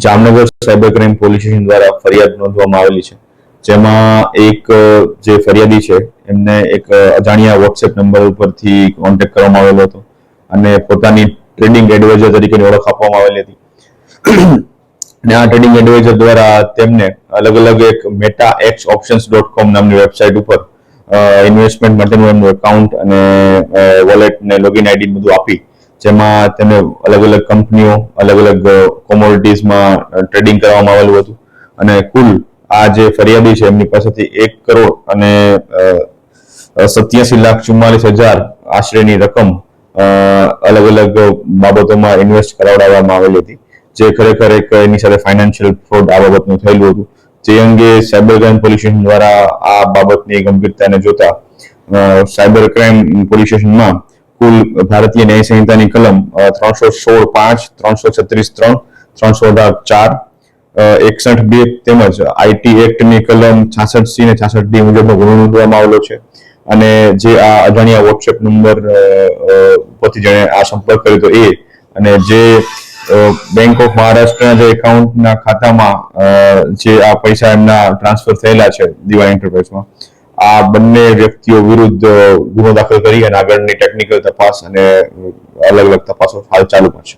Jamnagar cyber crime police station દ્વારા ફરિયાદ નોંધવામાં આવેલી છે, જેમાં એક જે ફરિયાદી છે એમને એક અજાણ્યા વોટ્સએપ નંબર ઉપરથી કોન્ટેક્ટ કરવામાં આવેલો હતો અને પોતાની ટ્રેડિંગ એડવાઇઝર તરીકેની ઓળખ આપવામાં આવેલી હતી. અને આ ટ્રેડિંગ એડવાઇઝર દ્વારા તેમને અલગ અલગ એક metaxoptions.com નામની વેબસાઇટ ઉપર ઇન્વેસ્ટમેન્ટ માટેનું એમનું એકાઉન્ટ અને વોલેટ ને લોગિન આઈડી બધું આપી, જેમાં તેને અલગ અલગ કંપનીઓ અલગ અલગ કોમોડિટીઝમાં ટ્રેડિંગ કરવામાં આવેલું હતું. અને કુલ આ જે ફરિયાદી છે એમની પાસેથી 1,87,44,44,000 આશરેની રકમ અલગ અલગ બાબતોમાં ઇન્વેસ્ટ કરાવડાવવામાં આવેલી હતી, જે ખરેખર એક એની સાથે ફાઇનાન્શિયલ ફ્રોડ આ બાબતનું થયેલું હતું. જે અંગે સાયબર ક્રાઇમ પોલીસ સ્ટેશન દ્વારા આ બાબતની ગંભીરતાને જોતા સાયબર ક્રાઇમ પોલીસ સ્ટેશનમાં કુલ ભારતીય ન્યાય સંહિતાની કલમ 316(5), 336(3), 318(4), 61(2) તેમજ આઈટી એક્ટની કલમ 66C અને 66D મુજબનો ગુનો નોંધવામાં આવેલો છે. અને જે આ અજાણ્યા વોટ્સએપ નંબર પરથી જેણે આ સંપર્ક કર્યો હતો એ અને જે બેંક ઓફ મહારાષ્ટ્રના જે એકાઉન્ટના ખાતામાં જે આ પૈસા એમના ટ્રાન્સફર થયેલા છે દિવાળી એન્ટરપ્રાઇઝમાં, આ બંને વ્યક્તિઓ વિરુદ્ધ ગુનો દાખલ કરી અને આગળની ટેકનિકલ તપાસ અને અલગ અલગ તપાસો હાલ ચાલુ છે.